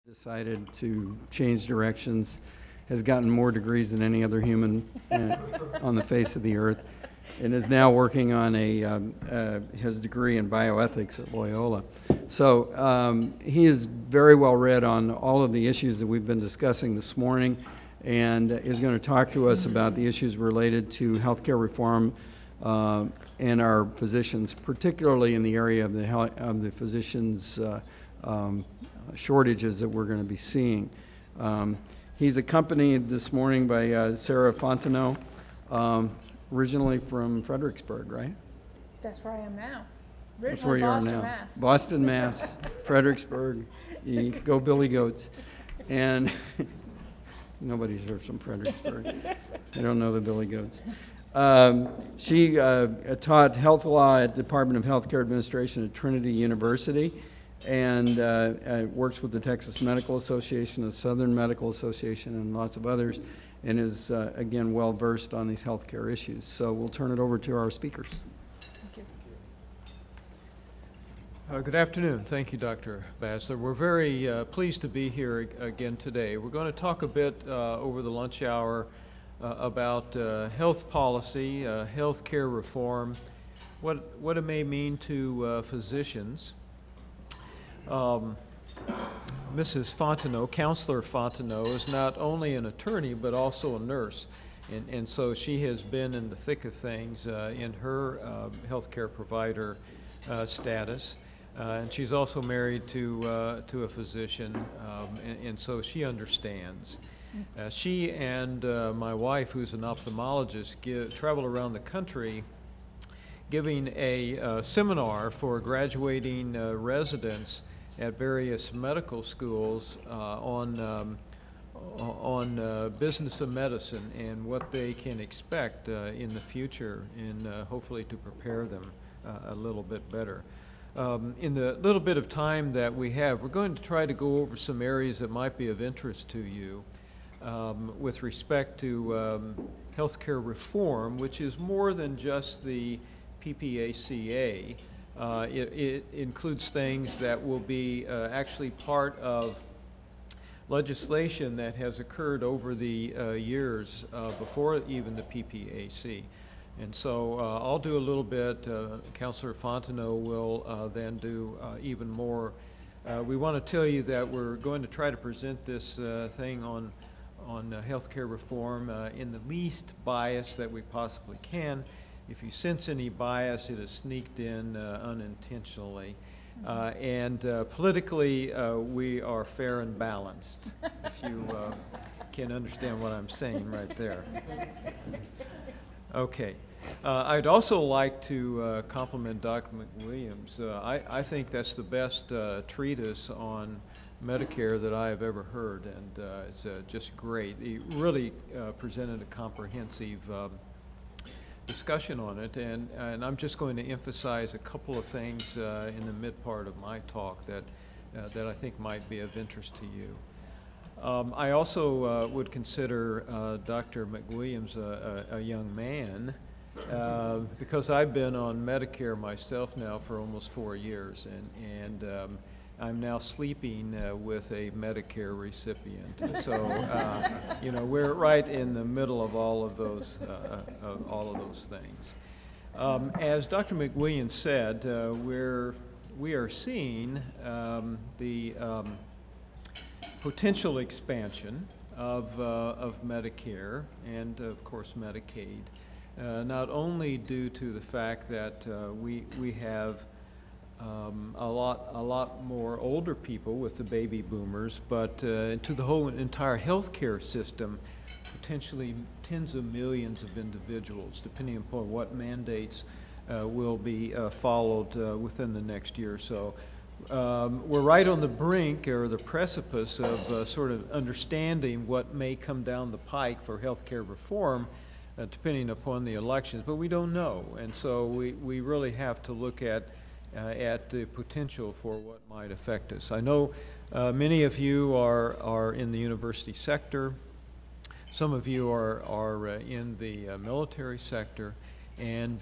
decided to change directions, has gotten more degrees than any other human on the face of the earth, and is now working on his degree in bioethics at Loyola. So he is very well read on all of the issues that we've been discussing this morning, and is going to talk to us about the issues related to healthcare reform and our physicians, particularly in the area of the physicians' shortages that we're going to be seeing. He's accompanied this morning by Sarah Fontenot, originally from Fredericksburg, right? That's where I am now. That's where you are Boston, now. Mass. Boston, Mass. Fredericksburg. Go Billy Goats. And nobody's heard from Fredericksburg. I don't know the Billy Goats. She taught health law at the Department of Healthcare Administration at Trinity University, and works with the Texas Medical Association, the Southern Medical Association, and lots of others, and is, again, well-versed on these healthcare issues. So we'll turn it over to our speakers. Thank you. Good afternoon. Thank you, Dr. Basler. We're very pleased to be here again today. We're going to talk a bit over the lunch hour about health policy, health care reform, what it may mean to physicians. Mrs. Fontenot, Counselor Fontenot, is not only an attorney but also a nurse, and so she has been in the thick of things in her healthcare provider status, and she's also married to a physician, and so she understands. She and my wife, who's an ophthalmologist, travel around the country giving a seminar for graduating residents at various medical schools on business of medicine and what they can expect in the future, and hopefully to prepare them a little bit better. In the little bit of time that we have, we're going to try to go over some areas that might be of interest to you with respect to healthcare reform, which is more than just the PPACA. It includes things that will be actually part of legislation that has occurred over the years before even the PPAC. And so I'll do a little bit. Councilor Fontenot will then do even more. We want to tell you that we're going to try to present this thing on healthcare reform in the least bias that we possibly can. If you sense any bias, it is sneaked in unintentionally. And politically, we are fair and balanced, if you can understand what I'm saying right there. Okay. I'd also like to compliment Dr. McWilliams. I think that's the best treatise on Medicare that I have ever heard, and it's just great. He really presented a comprehensive discussion on it, and I'm just going to emphasize a couple of things in the mid part of my talk that I think might be of interest to you. I also would consider Dr. McWilliams a young man because I've been on Medicare myself now for almost 4 years, and I'm now sleeping with a Medicare recipient. So, you know, we're right in the middle of all of those things. As Dr. McWilliams said, we are seeing the potential expansion of Medicare and, of course, Medicaid, not only due to the fact that we have a lot more older people with the baby boomers, but to the whole entire healthcare system, potentially tens of millions of individuals, depending upon what mandates will be followed within the next year or so. We're right on the brink or the precipice of sort of understanding what may come down the pike for healthcare reform, depending upon the elections, but we don't know, and so we really have to look at the potential for what might affect us. I know many of you are in the university sector. Some of you are in the military sector, and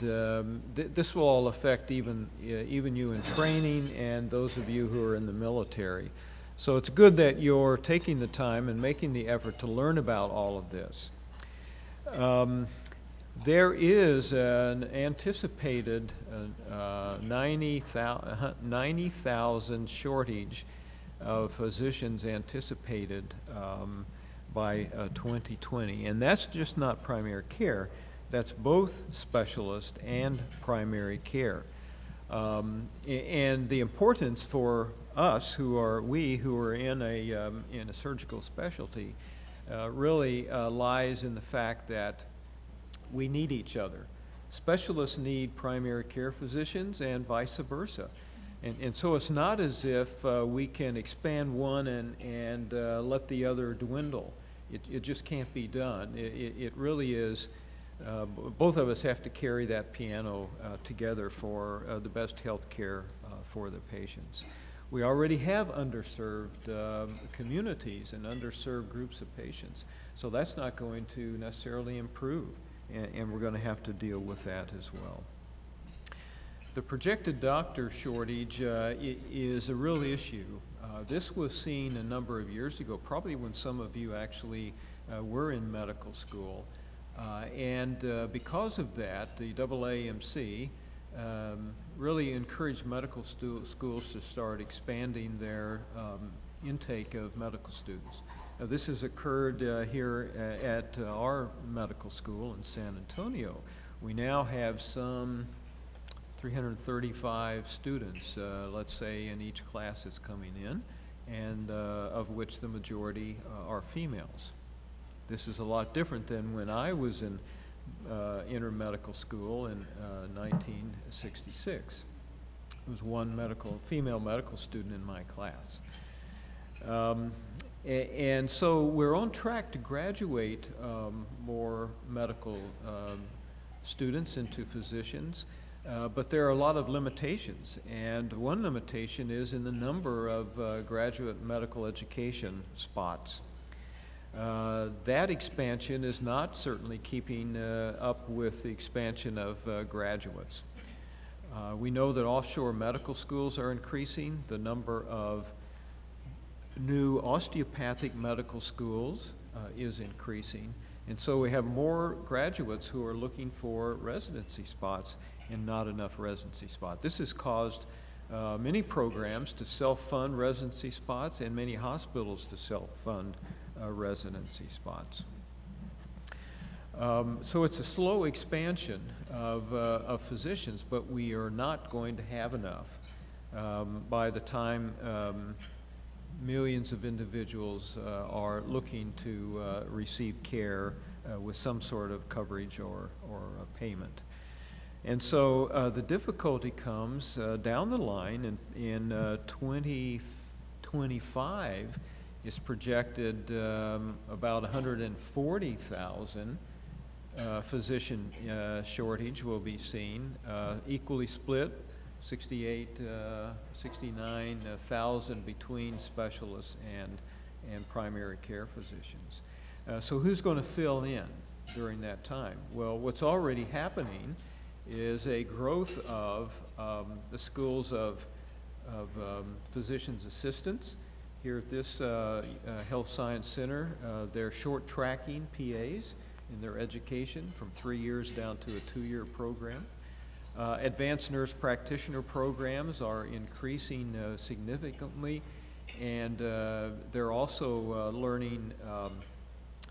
this will all affect even you in training and those of you who are in the military. So it's good that you're taking the time and making the effort to learn about all of this. There is an anticipated 90,000 shortage of physicians anticipated by 2020. And that's just not primary care. That's both specialist and primary care. And the importance for us who are in a surgical specialty really lies in the fact that we need each other. Specialists need primary care physicians and vice versa. And so it's not as if we can expand one and let the other dwindle. It just can't be done. It really is, both of us have to carry that piano together for the best health care for the patients. We already have underserved communities and underserved groups of patients. So that's not going to necessarily improve. And we're going to have to deal with that as well. The projected doctor shortage is a real issue. This was seen a number of years ago, probably when some of you actually were in medical school. Because of that, the AAMC really encouraged medical schools to start expanding their intake of medical students. This has occurred here at our medical school in San Antonio. We now have some 335 students, let's say, in each class that's coming in, and of which the majority are females. This is a lot different than when I was in medical school in 1966. There was one female medical student in my class. And so we're on track to graduate more medical students into physicians, but there are a lot of limitations. And one limitation is in the number of graduate medical education spots. That expansion is not certainly keeping up with the expansion of graduates. We know that offshore medical schools are increasing. The number of new osteopathic medical schools is increasing, and so we have more graduates who are looking for residency spots and not enough residency spots. This has caused many programs to self-fund residency spots and many hospitals to self-fund residency spots. So it's a slow expansion of physicians, but we are not going to have enough by the time millions of individuals are looking to receive care with some sort of coverage or payment. And so the difficulty comes down the line in 2025 is projected about 140,000 physician shortage will be seen, equally split, 69,000 between specialists and primary care physicians. So who's going to fill in during that time? Well, what's already happening is a growth of the schools of physicians assistants. Here at this Health Science Center, they're short tracking PAs in their education from 3 years down to a 2-year program. Advanced nurse practitioner programs are increasing significantly, and they're also learning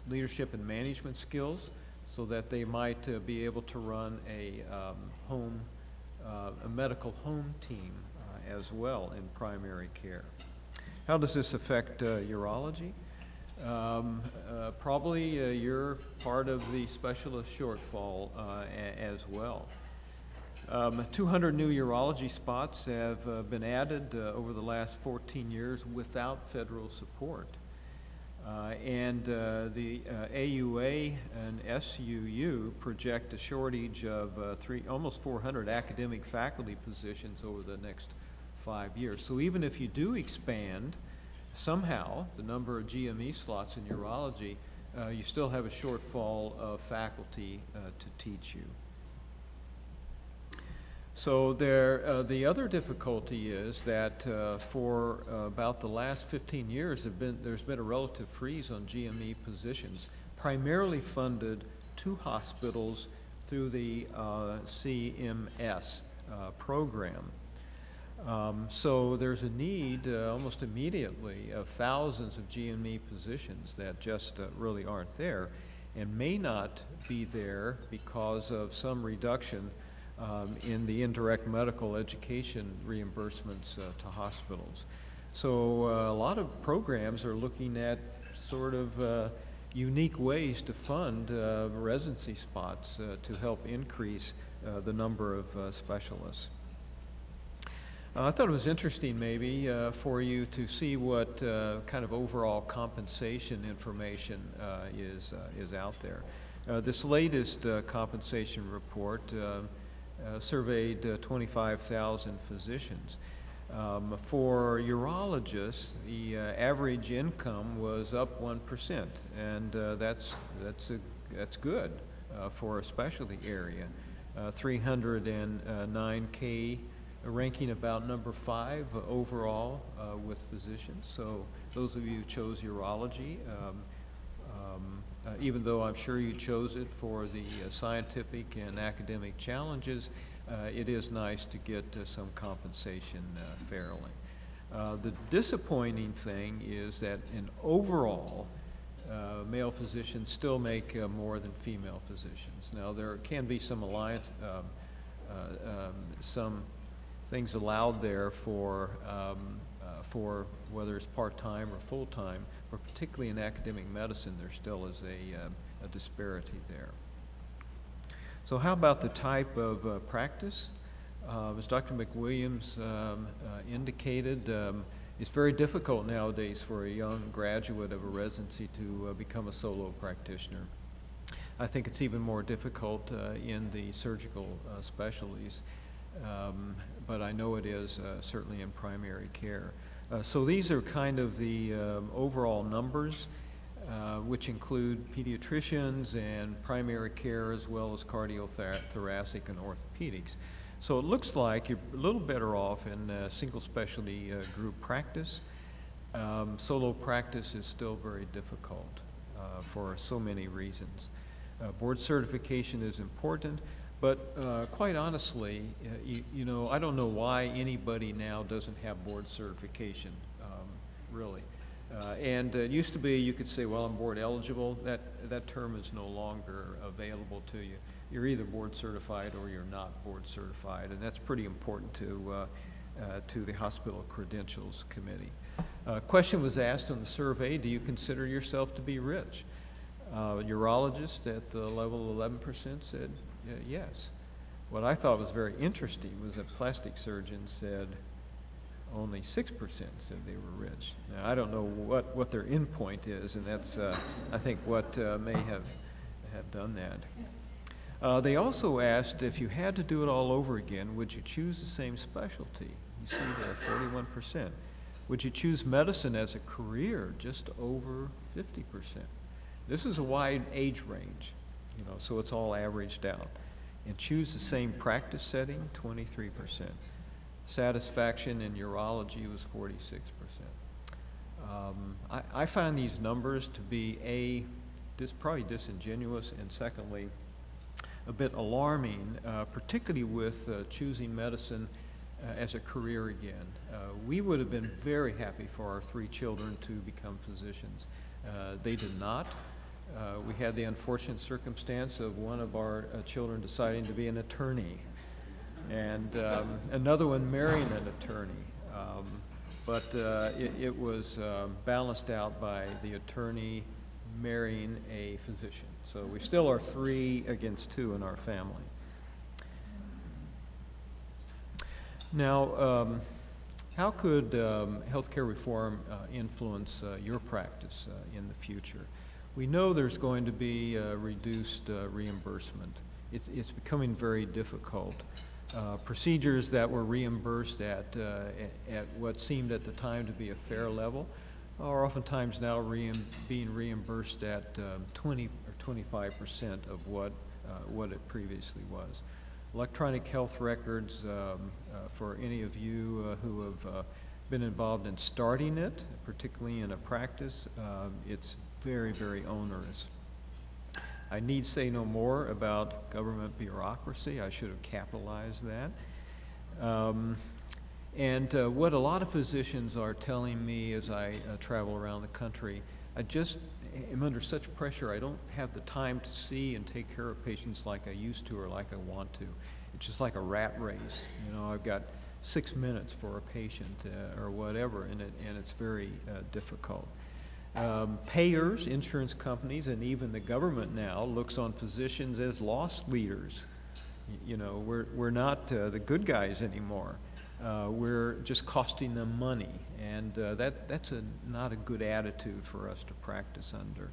leadership and management skills so that they might be able to run a medical home team as well in primary care. How does this affect urology? Probably you're part of the specialist shortfall as well. 200 new urology spots have been added over the last 14 years without federal support. And the AUA and SUU project a shortage of almost 400 academic faculty positions over the next 5 years. So even if you do expand somehow the number of GME slots in urology, you still have a shortfall of faculty to teach you. So there, the other difficulty is that for about the last 15 years, there's been a relative freeze on GME positions, primarily funded to hospitals through the CMS program. So there's a need almost immediately of thousands of GME positions that just really aren't there and may not be there because of some reduction in the indirect medical education reimbursements to hospitals. So a lot of programs are looking at sort of unique ways to fund residency spots to help increase the number of specialists. I thought it was interesting maybe for you to see what kind of overall compensation information is out there. This latest compensation report surveyed 25,000 physicians. For urologists, the average income was up 1%, and that's good for a specialty area. 309K, ranking about number 5 overall with physicians. So those of you who chose urology, even though I'm sure you chose it for the scientific and academic challenges, it is nice to get some compensation fairly. The disappointing thing is that in overall, male physicians still make more than female physicians. Now there can be some some things allowed there for whether it's part-time or full-time, but particularly in academic medicine, there still is a disparity there. So how about the type of practice? As Dr. McWilliams indicated, it's very difficult nowadays for a young graduate of a residency to become a solo practitioner. I think it's even more difficult in the surgical specialties, but I know it is certainly in primary care. So these are kind of the overall numbers, which include pediatricians and primary care as well as cardiothoracic and orthopedics. So it looks like you're a little better off in single specialty group practice. Solo practice is still very difficult for so many reasons. Board certification is important, but quite honestly, you know, I don't know why anybody now doesn't have board certification, really. And it used to be you could say, well, I'm board eligible. That term is no longer available to you. You're either board certified or you're not board certified, and that's pretty important to the Hospital Credentials Committee. Question was asked on the survey, do you consider yourself to be rich? Urologists at the level of 11% said yes. What I thought was very interesting was that plastic surgeons said only 6% said they were rich. Now, I don't know what their endpoint is, and that's, I think, what may have done that. They also asked if you had to do it all over again, would you choose the same specialty? You see there, 41%. Would you choose medicine as a career? Just over 50%. This is a wide age range, you know, so it's all averaged out. And choose the same practice setting, 23%. Satisfaction in urology was 46%. I find these numbers to be probably disingenuous, and secondly, a bit alarming, particularly with choosing medicine as a career again. We would have been very happy for our 3 children to become physicians. They did not. We had the unfortunate circumstance of one of our children deciding to be an attorney, and another one marrying an attorney. But it was balanced out by the attorney marrying a physician. So we still are 3 against 2 in our family. Now, how could healthcare reform influence your practice in the future? We know there's going to be reduced reimbursement. It's becoming very difficult. Procedures that were reimbursed at what seemed at the time to be a fair level are oftentimes now being reimbursed at 20 or 25% of what it previously was. Electronic health records, for any of you who have been involved in starting it, particularly in a practice, it's very, very onerous. I need say no more about government bureaucracy. I should have capitalized that. And what a lot of physicians are telling me as I travel around the country, I just am under such pressure. I don't have the time to see and take care of patients like I used to or like I want to. It's just like a rat race. You know, I've got 6 minutes for a patient or whatever, and it's very difficult. Payers, insurance companies, and even the government now looks on physicians as loss leaders. You know, we're not the good guys anymore. We're just costing them money, and that's not a good attitude for us to practice under.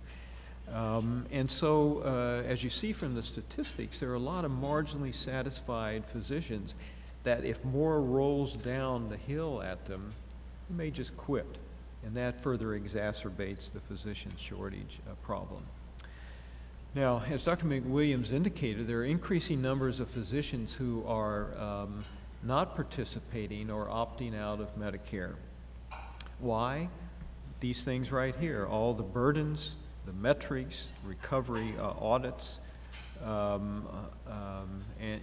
And so, as you see from the statistics, there are a lot of marginally satisfied physicians that if more rolls down the hill at them, they may just quit, and that further exacerbates the physician shortage problem. Now, as Dr. McWilliams indicated, there are increasing numbers of physicians who are not participating or opting out of Medicare. Why? These things right here, all the burdens, the metrics, recovery audits, and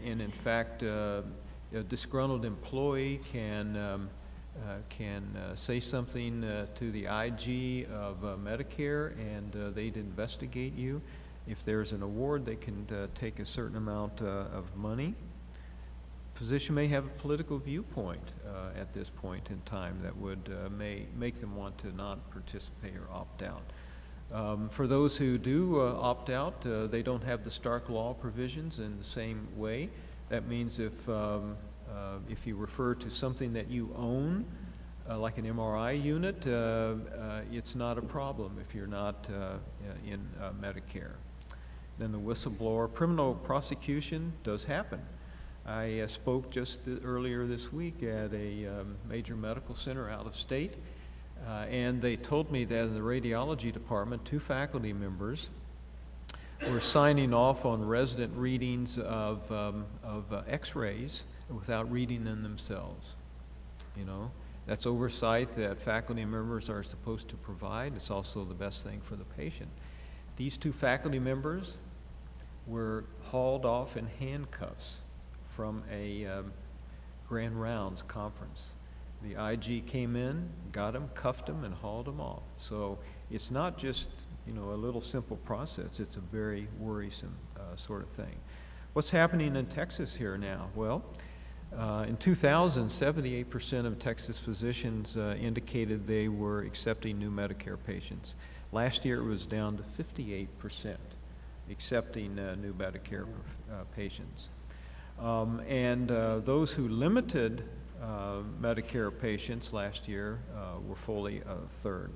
in fact, a disgruntled employee can say something to the IG of Medicare, and they'd investigate you. If there's an award, they can take a certain amount of money. Physician may have a political viewpoint at this point in time that would may make them want to not participate or opt out. For those who do opt out, they don't have the Stark Law provisions in the same way. That means if you refer to something that you own, like an MRI unit, it's not a problem if you're not in Medicare. Then the whistleblower, criminal prosecution does happen. I spoke just earlier this week at a major medical center out of state, and they told me that in the radiology department, 2 faculty members were signing off on resident readings of x-rays without reading them themselves. You know, that's oversight that faculty members are supposed to provide. It's also the best thing for the patient. These 2 faculty members were hauled off in handcuffs from a Grand Rounds conference. The IG came in, got them, cuffed them, and hauled them off. So it's not just, you know, a little simple process. It's a very worrisome sort of thing. What's happening in Texas here now? Well, in 2000, 78% of Texas physicians indicated they were accepting new Medicare patients. Last year it was down to 58% accepting new Medicare patients. And those who limited Medicare patients last year were fully a third.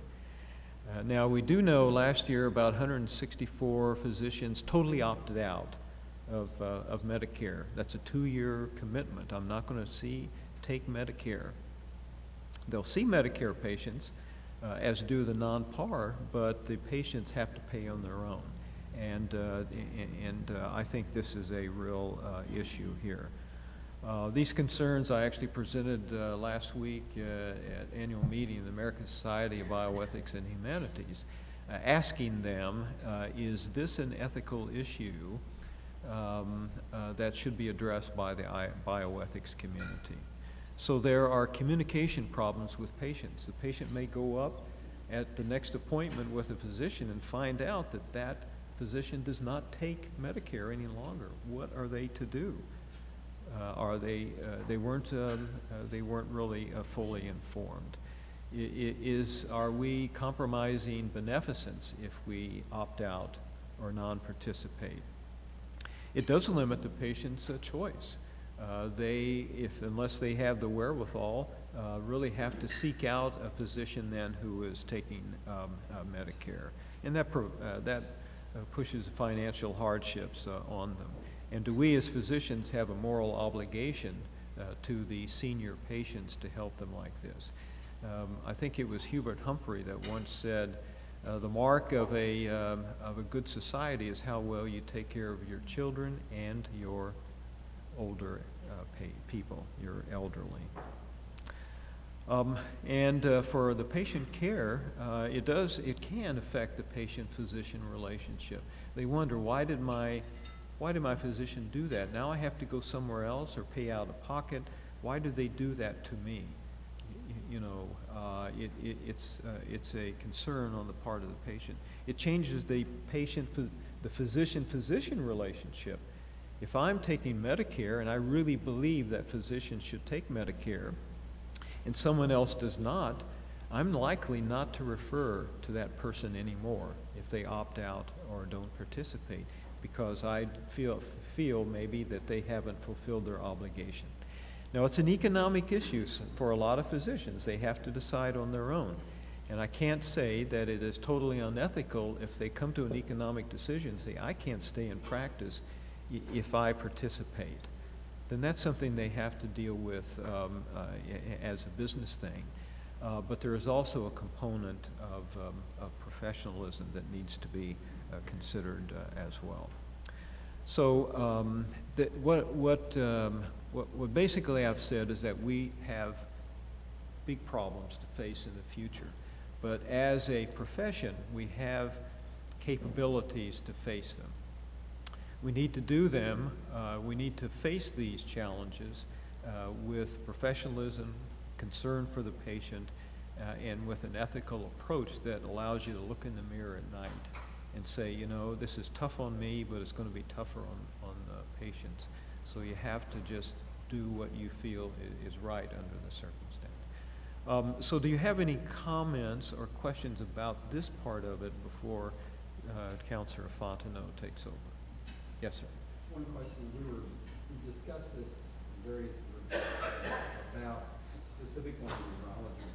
Now we do know last year about 164 physicians totally opted out of Medicare. That's a 2-year commitment. I'm not going to take Medicare. They'll see Medicare patients, as do the non-par, but the patients have to pay on their own. And I think this is a real issue here. These concerns I actually presented last week at annual meeting of the American Society of Bioethics and Humanities, asking them, is this an ethical issue that should be addressed by the bioethics community? So there are communication problems with patients. The patient may go up at the next appointment with a physician and find out that that physician does not take Medicare any longer. What are they to do? They weren't really fully informed. Are we compromising beneficence if we opt out or non-participate? It does limit the patient's choice. Unless they have the wherewithal, really have to seek out a physician then who is taking Medicare, and that pushes financial hardships on them. And do we as physicians have a moral obligation to the senior patients to help them like this? I think it was Hubert Humphrey that once said, the mark of a good society is how well you take care of your children and your older people, your elderly. For the patient care, it can affect the patient-physician relationship. They wonder, why did my physician do that? Now I have to go somewhere else or pay out of pocket. Why do they do that to me? It's a concern on the part of the patient. It changes the physician-physician relationship. If I'm taking Medicare, and I really believe that physicians should take Medicare, and someone else does not, I'm likely not to refer to that person anymore if they opt out or don't participate, because I feel maybe that they haven't fulfilled their obligation. Now, it's an economic issue for a lot of physicians. They have to decide on their own. And I can't say that it is totally unethical if they come to an economic decision and say, I can't stay in practice if I participate. Then that's something they have to deal with as a business thing. But there is also a component of professionalism that needs to be considered as well. So what basically I've said is that we have big problems to face in the future. But as a profession, we have capabilities to face them. We need to do them. We need to face these challenges with professionalism, concern for the patient, and with an ethical approach that allows you to look in the mirror at night and say, you know, this is tough on me, but it's going to be tougher on the patients. So you have to just do what you feel is right under the circumstance. So do you have any comments or questions about this part of it before Councilor Fontenot takes over? Yes, sir. One question. We discussed this in various groups about specifically urology.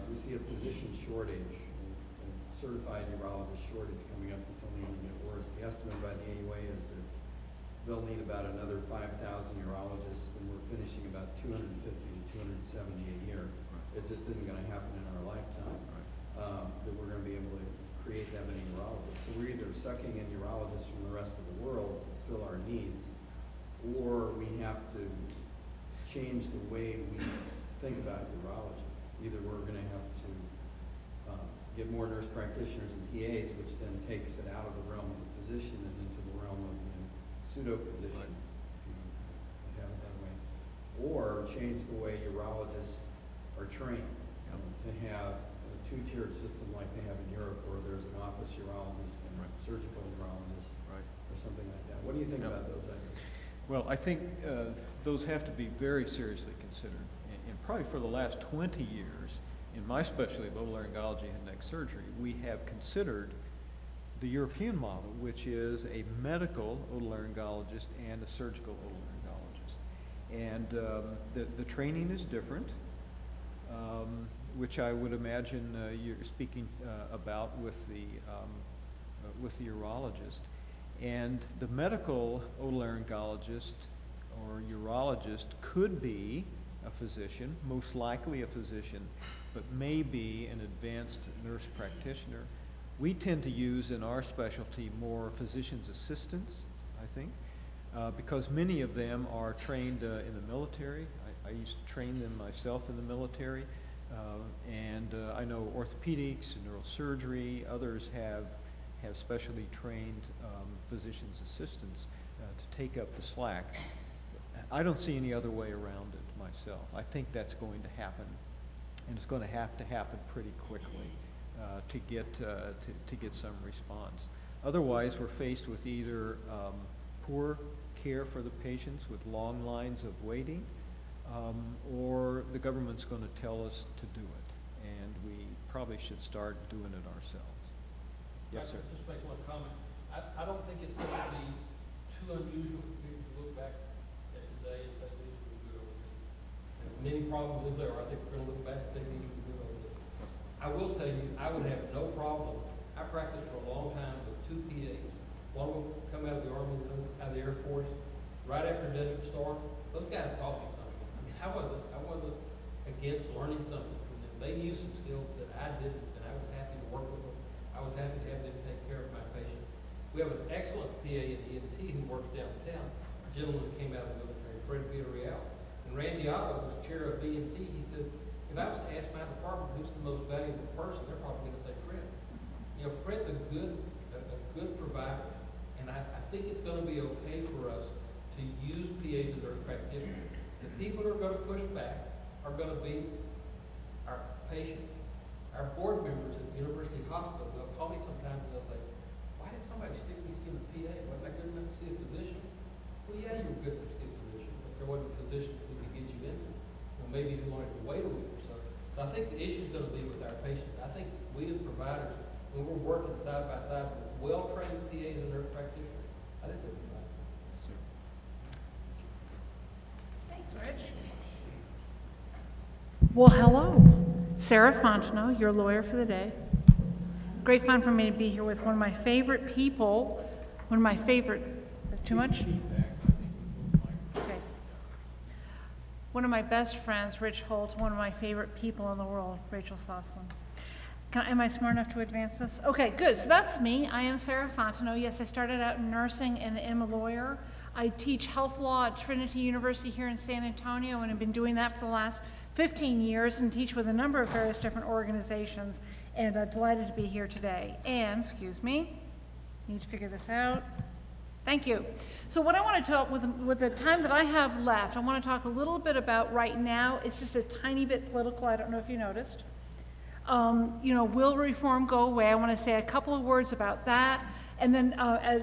We see a physician shortage and certified urologist shortage coming up. It's only going to get worse. The estimate by the AUA is that they'll need about another 5,000 urologists, and we're finishing about 250 to 270 a year. Right. It just isn't going to happen in our lifetime. Right. That we're going to be able to create that many urologists. So we're either sucking in urologists from the rest of the world to fill our needs, or we have to change the way we think about urology. Either we're going to have to get more nurse practitioners and PAs, which then takes it out of the realm of the physician and into the realm of the pseudo-physician, right. Have it that way. Or change the way urologists are trained, to have a two-tiered system like they have in Europe, where there's an office urologist and a surgical urologist, right, or something like that. What do you think about those ideas? Well, I think those have to be very seriously considered. And probably for the last 20 years, in my specialty of otolaryngology and neck surgery, we have considered the European model, which is a medical otolaryngologist and a surgical otolaryngologist. And the training is different, which I would imagine you're speaking about with the urologist. And the medical otolaryngologist or urologist could be a physician, most likely a physician, but may be an advanced nurse practitioner. We tend to use in our specialty more physician's assistants, I think, because many of them are trained in the military. I used to train them myself in the military, and I know orthopedics and neurosurgery, others have specially trained physician's assistants to take up the slack. I don't see any other way around it myself. I think that's going to happen, and it's going to happen pretty quickly to get some response. Otherwise, we're faced with either poor care for the patients with long lines of waiting, or the government's going to tell us to do it, and we probably should start doing it ourselves. Yes, sir. Just make one comment. I don't think it's going to be too unusual for people to look back at today and say these were good over this. Many problems is there. I think we're going to look back and say these were good over this. I will tell you, I would have no problem. I practiced for a long time with 2 PAs. One would come out of the Army, out of the Air Force. Right after Desert Storm, those guys taught me something. I mean, I wasn't against learning something from them. They knew some skills that I didn't, and I was happy to work with them. I was happy to have them take care of my patients. We have an excellent PA in ENT who works downtown, a gentleman who came out of the military. Fred Villarreal. And Randy Otto was chair of BMT. He says, if I was to ask my department who's the most valuable person, they're probably going to say Fred. You know, Fred's a good provider, and I think it's going to be okay for us to use PAs as nurse practitioners. The people who are going to push back are going to be our patients. Our board members at the University Hospital, they'll call me sometimes and they'll say, why did somebody stick me seeing a PA? Wasn't I good enough to see a physician? Well, yeah, you were good enough to see a physician, but there wasn't a physician who could get you in there. Well, maybe if you wanted to wait a week or so. So I think the issue is going to be with our patients. I think we as providers, when we're working side by side with well-trained PAs and nurse practitioners, I think we'll be fine. Yes, sir. Thanks, Rich. Well, hello. Sarah Fontenot, your lawyer for the day. Great fun for me to be here with one of my favorite people, one of my favorite, too much? Okay. One of my best friends, Rich Holt, one of my favorite people in the world, Rachel Soslan. Am I smart enough to advance this? Okay, good. So that's me. I am Sarah Fontenot. Yes, I started out in nursing and am a lawyer. I teach health law at Trinity University here in San Antonio, and I've been doing that for the last 15 years and teach with a number of various different organizations, and delighted to be here today. And, excuse me, need to figure this out. Thank you. So what I want to talk, with the time that I have left, I want to talk a little bit about right now. It's just a tiny bit political. I don't know if you noticed. You know, will reform go away? I want to say a couple of words about that. And then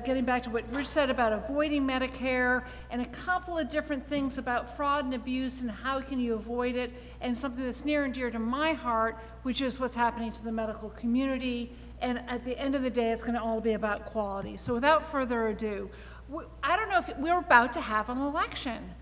getting back to what Rich said about avoiding Medicare, and a couple of different things about fraud and abuse and how can you avoid it, and something that's near and dear to my heart, which is what's happening to the medical community. And at the end of the day, it's going to all be about quality. So without further ado, I don't know if we're about to have an election.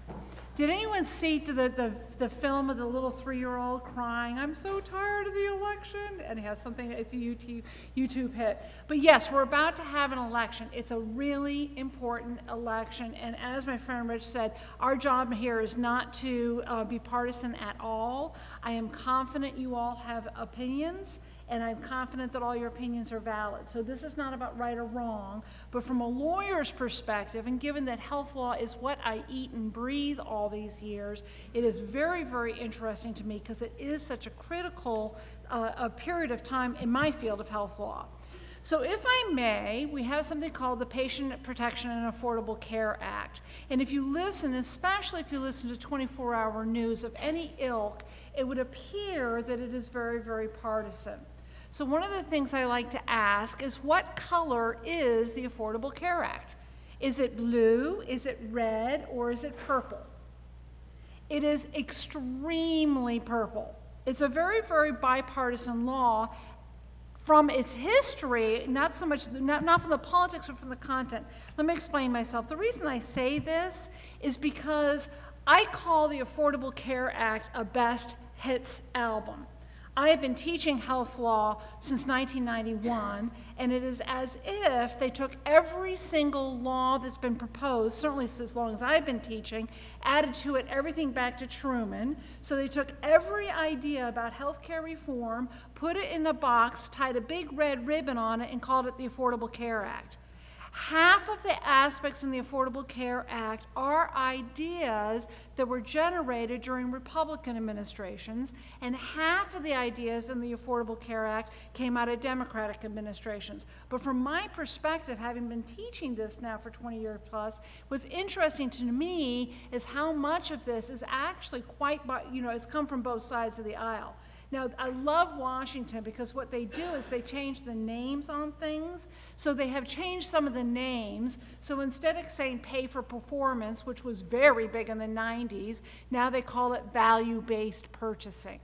Did anyone see the film of the little 3-year-old crying, "I'm so tired of the election"? And it has something, it's a YouTube hit. But yes, we're about to have an election. It's a really important election. And as my friend Rich said, our job here is not to be partisan at all. I am confident you all have opinions, and I'm confident that all your opinions are valid. So this is not about right or wrong, but from a lawyer's perspective, and given that health law is what I eat and breathe all these years, it is very, very interesting to me because it is such a critical a period of time in my field of health law. So if I may, we have something called the Patient Protection and Affordable Care Act. And if you listen, especially if you listen to 24-hour news of any ilk, it would appear that it is very, very partisan. So one of the things I like to ask is, what color is the Affordable Care Act? Is it blue, is it red, or is it purple? It is extremely purple. It's a very, very bipartisan law. From its history, not so much, not from the politics, but from the content. Let me explain myself. The reason I say this is because I call the Affordable Care Act a best hits album. I have been teaching health law since 1991, and it is as if they took every single law that's been proposed, certainly as long as I've been teaching, added to it everything back to Truman. So they took every idea about healthcare reform, put it in a box, tied a big red ribbon on it, and called it the Affordable Care Act. Half of the aspects in the Affordable Care Act are ideas that were generated during Republican administrations, and half of the ideas in the Affordable Care Act came out of Democratic administrations. But from my perspective, having been teaching this now for 20 years plus, what's interesting to me is how much of this is actually quite, it's come from both sides of the aisle. Now, I love Washington because what they do is they change the names on things. So they have changed some of the names. So instead of saying pay for performance, which was very big in the 90s, now they call it value-based purchasing.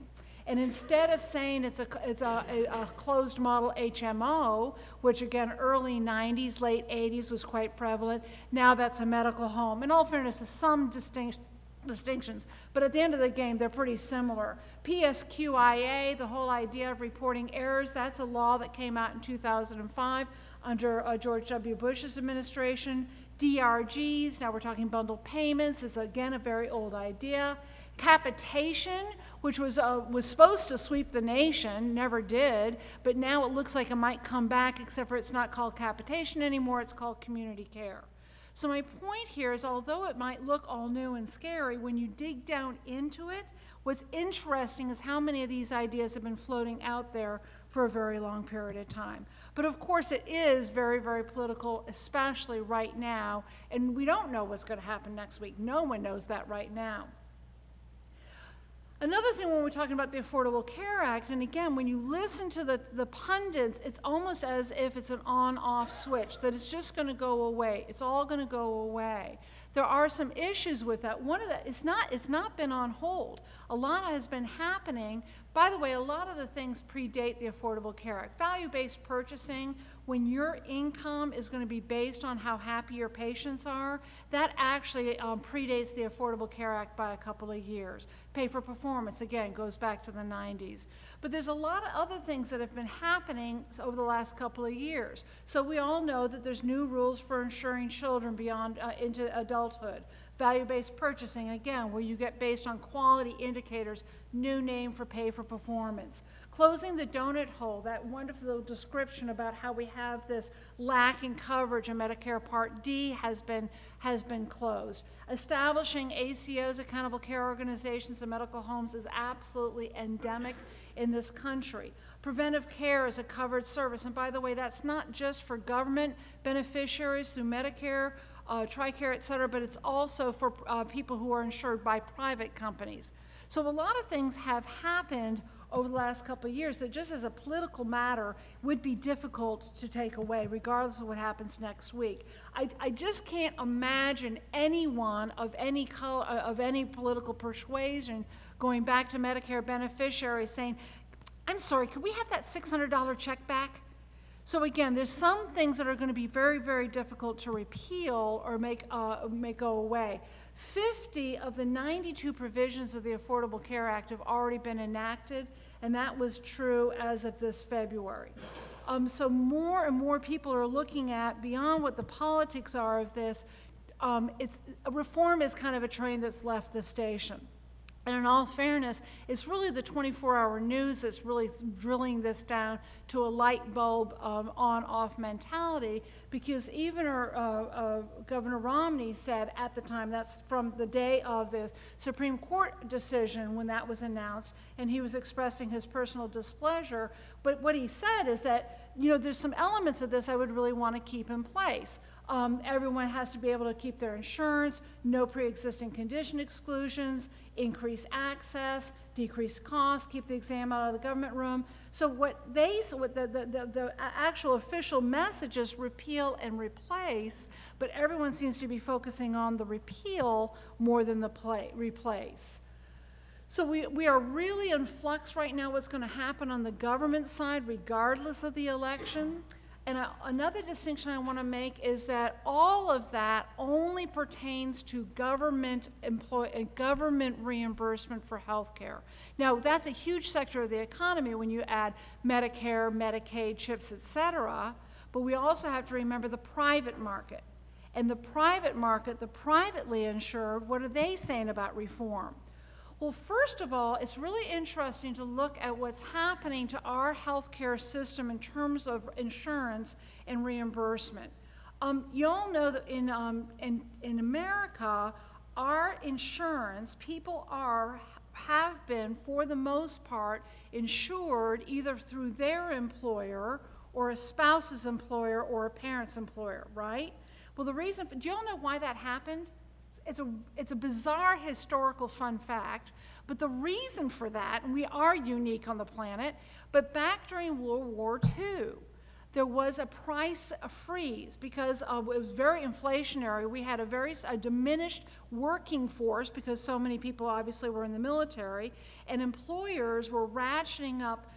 And instead of saying it's a closed model HMO, which again, early 90s, late 80s was quite prevalent, now that's a medical home. In all fairness, there's some distinctions, but at the end of the game, they're pretty similar. PSQIA, the whole idea of reporting errors, that's a law that came out in 2005 under George W. Bush's administration. DRGs, now we're talking bundled payments, is again a very old idea. Capitation, which was supposed to sweep the nation, never did, but now it looks like it might come back, except for it's not called capitation anymore, it's called community care. So my point here is, although it might look all new and scary, when you dig down into it, what's interesting is how many of these ideas have been floating out there for a very long period of time. But of course it is very, very political, especially right now, and we don't know what's going to happen next week. No one knows that right now. Another thing when we're talking about the Affordable Care Act, and again, when you listen to the pundits, it's almost as if it's an on-off switch, that it's just going to go away. It's all going to go away. There are some issues with that. One of the, it's not been on hold. A lot has been happening. By the way, a lot of the things predate the Affordable Care Act. Value-based purchasing, when your income is going to be based on how happy your patients are, that actually predates the Affordable Care Act by a couple of years. Pay for performance, again, goes back to the 90s. But there's a lot of other things that have been happening over the last couple of years. So we all know that there's new rules for insuring children beyond into adulthood. Value-based purchasing, again, where you get based on quality indicators, new name for pay for performance. Closing the donut hole, that wonderful description about how we have this lacking coverage in Medicare Part D has been closed. Establishing ACOs, accountable care organizations, and medical homes is absolutely endemic in this country. Preventive care is a covered service, and by the way, that's not just for government beneficiaries through Medicare, TRICARE, et cetera, but it's also for people who are insured by private companies. So a lot of things have happened over the last couple of years that just as a political matter would be difficult to take away, regardless of what happens next week. I just can't imagine anyone of any color, of any political persuasion going back to Medicare beneficiaries saying, I'm sorry, could we have that $600 check back? So again, there's some things that are going to be very, very difficult to repeal or make go away. 50 of the 92 provisions of the Affordable Care Act have already been enacted, and that was true as of this February. So more and more people are looking at, beyond what the politics are of this, reform is kind of a train that's left the station. And in all fairness, it's really the 24-hour news that's really drilling this down to a light bulb on-off mentality, because even Governor Romney said at the time, that's from the day of the Supreme Court decision when that was announced, and he was expressing his personal displeasure, but what he said is that, you know, there's some elements of this I would really want to keep in place. Everyone has to be able to keep their insurance, no pre-existing condition exclusions, increase access, decrease costs, keep the exam out of the government room. So what the actual official message is repeal and replace, but everyone seems to be focusing on the repeal more than the replace. So we are really in flux right now what's going to happen on the government side regardless of the election. And another distinction I want to make is that all of that only pertains to government reimbursement for health care. Now, that's a huge sector of the economy when you add Medicare, Medicaid, CHIPS, et cetera, but we also have to remember the private market. And the private market, the privately insured, what are they saying about reform? Well, first of all, it's really interesting to look at what's happening to our healthcare system in terms of insurance and reimbursement. You all know that in America, our insurance, people have been, for the most part, insured either through their employer or a spouse's employer or a parent's employer, right? Well, the reason, do you all know why that happened? It's a bizarre historical fun fact, but the reason for that, and we are unique on the planet, but back during World War II, there was a price freeze because it was very inflationary. We had a diminished working force because so many people obviously were in the military, and employers were ratcheting up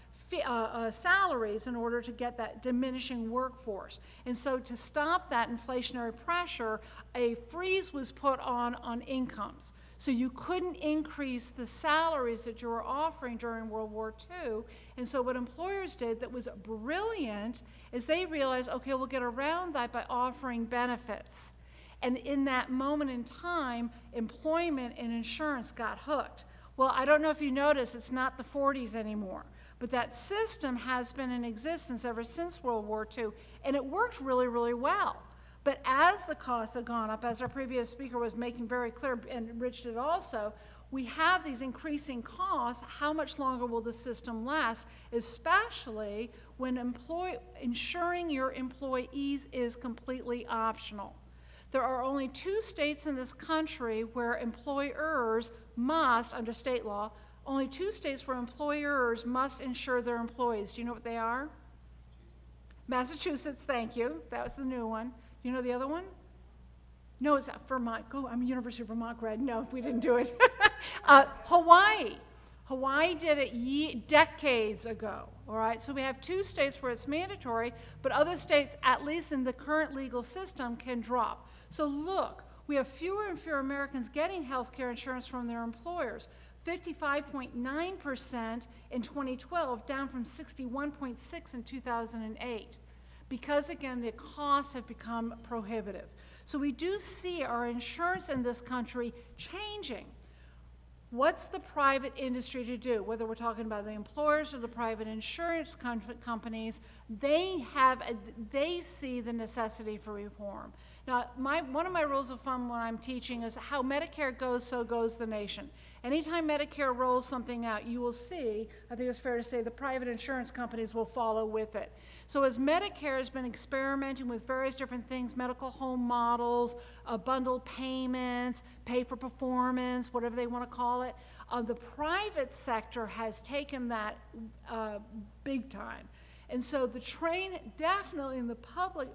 salaries in order to get that diminishing workforce. And so to stop that inflationary pressure, a freeze was put on incomes. So you couldn't increase the salaries that you were offering during World War II. And so what employers did that was brilliant is they realized, okay, we'll get around that by offering benefits. And in that moment in time, employment and insurance got hooked. Well, I don't know if you noticed, it's not the 40s anymore. But that system has been in existence ever since World War II, and it worked really, really well. But as the costs have gone up, as our previous speaker was making very clear, and Rich did also, we have these increasing costs. How much longer will the system last, especially when insuring your employees is completely optional? There are only 2 states in this country where employers must, under state law, only 2 states where employers must insure their employees. Do you know what they are? Massachusetts, thank you. That was the new one. Do you know the other one? No, it's Vermont. Go, I'm a University of Vermont grad. No, we didn't do it. Hawaii. Hawaii did it decades ago, all right? So we have 2 states where it's mandatory, but other states, at least in the current legal system, can drop. So look, we have fewer and fewer Americans getting health care insurance from their employers. 55.9% in 2012, down from 61.6% in 2008. Because, again, the costs have become prohibitive. So we do see our insurance in this country changing. What's the private industry to do? Whether we're talking about the employers or the private insurance companies, they see the necessity for reform. Now, one of my rules of thumb when I'm teaching is how Medicare goes, so goes the nation. Anytime Medicare rolls something out, you will see, I think it's fair to say, the private insurance companies will follow with it. So as Medicare has been experimenting with various different things, medical home models, bundled payments, pay for performance, whatever they want to call it, the private sector has taken that big time. And so the train definitely in the public,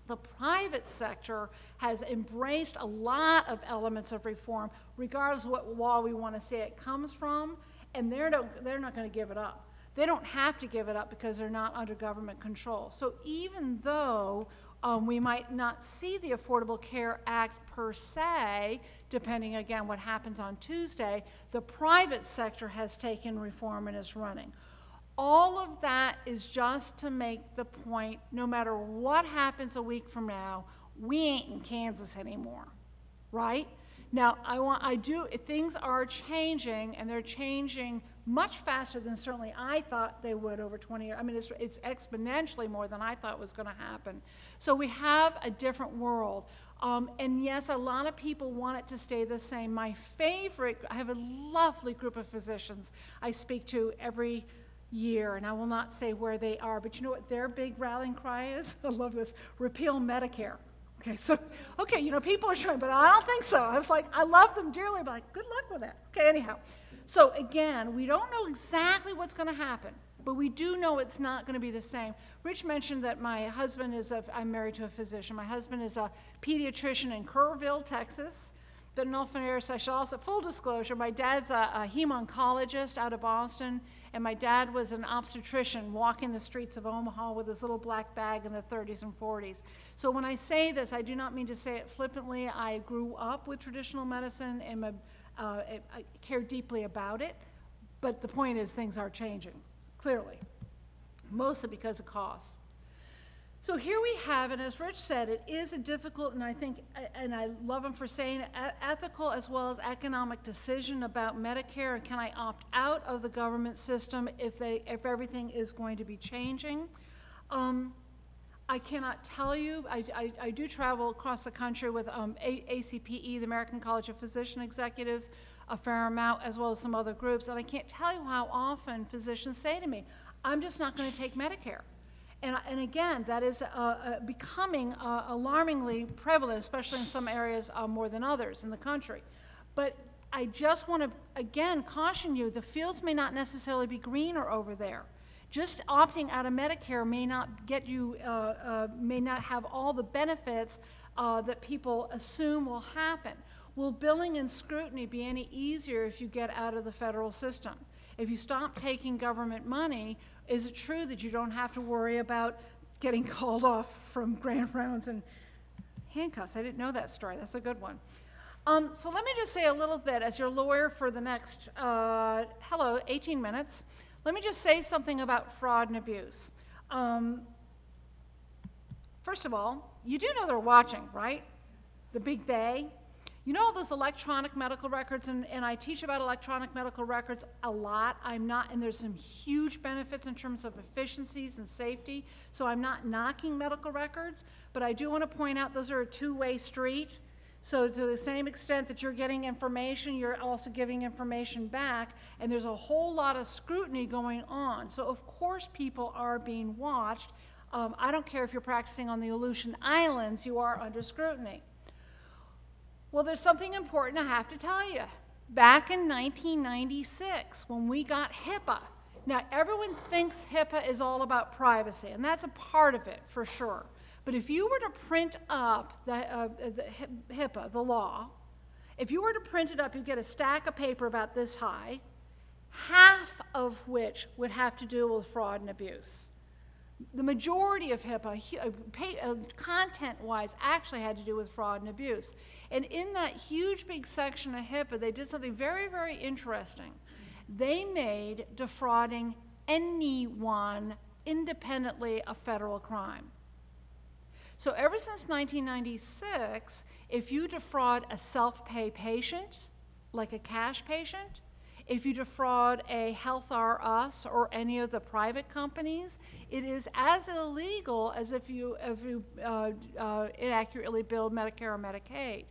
the private sector has embraced a lot of elements of reform, regardless of what law we want to say it comes from, and they're not going to give it up. They don't have to give it up because they're not under government control. So even though we might not see the Affordable Care Act per se, depending again what happens on Tuesday, the private sector has taken reform and is running. All of that is just to make the point, no matter what happens a week from now, we ain't in Kansas anymore, right? Now, things are changing, and they're changing much faster than certainly I thought they would over 20 years. I mean, it's exponentially more than I thought was going to happen. So we have a different world. And yes, a lot of people want it to stay the same. I have a lovely group of physicians I speak to every year, and I will not say where they are, but you know what their big rallying cry is? I love this: repeal Medicare. Okay, people are trying, but I don't think so. I was like, I love them dearly, but like, good luck with that. Okay, anyhow. So again, we don't know exactly what's going to happen, but we do know it's not going to be the same. Rich mentioned that my husband I'm married to a physician. My husband is a pediatrician in Kerrville, Texas. But in all fairness, I should also, full disclosure, my dad's a heme-oncologist out of Boston, and my dad was an obstetrician walking the streets of Omaha with his little black bag in the 30s and 40s. So when I say this, I do not mean to say it flippantly. I grew up with traditional medicine and I care deeply about it, but the point is things are changing, clearly, mostly because of cost. So here we have, and as Rich said, it is a difficult, and I think, and I love him for saying, ethical as well as economic decision about Medicare, and can I opt out of the government system if everything is going to be changing? I cannot tell you. I do travel across the country with ACPE, the American College of Physician Executives, a fair amount, as well as some other groups, and I can't tell you how often physicians say to me, I'm just not going to take Medicare. And again, that is becoming alarmingly prevalent, especially in some areas more than others in the country. But I just want to, again, caution you, the fields may not necessarily be greener over there. Just opting out of Medicare may not get you, may not have all the benefits that people assume will happen. Will billing and scrutiny be any easier if you get out of the federal system? If you stop taking government money, is it true that you don't have to worry about getting called off from grand rounds and handcuffs? I didn't know that story. That's a good one. So let me just say a little bit, as your lawyer for the next, 18 minutes, let me just say something about fraud and abuse. First of all, you do know they're watching, right? The big they. You know all those electronic medical records, and I teach about electronic medical records a lot. And there's some huge benefits in terms of efficiencies and safety, so I'm not knocking medical records, but I do want to point out those are a two-way street. So to the same extent that you're getting information, you're also giving information back, and there's a whole lot of scrutiny going on. So of course people are being watched. I don't care if you're practicing on the Aleutian Islands, you are under scrutiny. Well, there's something important I have to tell you. Back in 1996, when we got HIPAA, now everyone thinks HIPAA is all about privacy, and that's a part of it for sure. But if you were to print up the HIPAA, the law, if you were to print it up, you'd get a stack of paper about this high, half of which would have to do with fraud and abuse. The majority of HIPAA, content-wise, actually had to do with fraud and abuse. And in that huge big section of HIPAA, they did something very, very interesting. They made defrauding anyone independently a federal crime. So ever since 1996, if you defraud a self-pay patient, like a cash patient, if you defraud a Health R Us or any of the private companies, it is as illegal as if you inaccurately billed Medicare or Medicaid.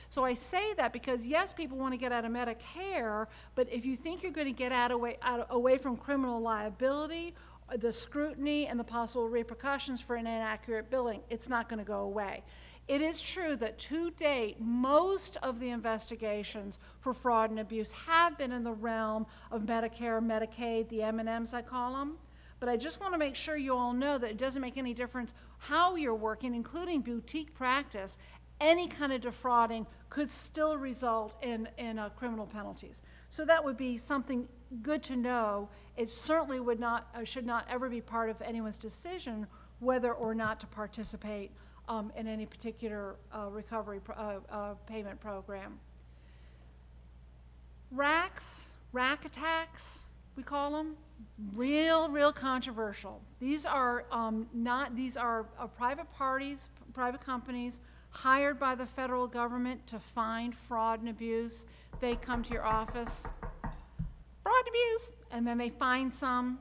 So I say that because yes, people want to get out of Medicare, but if you think you're going to get away from criminal liability, the scrutiny and the possible repercussions for an inaccurate billing, it's not going to go away. It is true that to date, most of the investigations for fraud and abuse have been in the realm of Medicare, Medicaid, the M&Ms I call them. But I just want to make sure you all know that it doesn't make any difference how you're working, including boutique practice. Any kind of defrauding could still result in criminal penalties. So that would be something good to know. It certainly would not, should not ever be part of anyone's decision whether or not to participate in any particular recovery payment program. RACs, rack attacks, we call them, real controversial. These are private parties, private companies hired by the federal government to find fraud and abuse. They come to your office, fraud and abuse, and then they find some.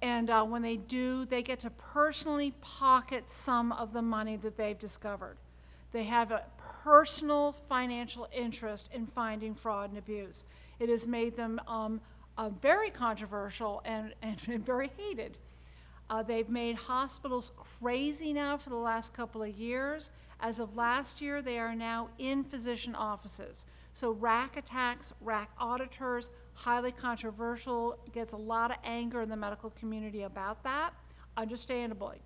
And when they do, they get to personally pocket some of the money that they've discovered. They have a personal financial interest in finding fraud and abuse. It has made them very controversial and very hated. They've made hospitals crazy now for the last couple of years. As of last year, they are now in physician offices. So rack attacks, rack auditors, highly controversial, gets a lot of anger in the medical community about that, understandably.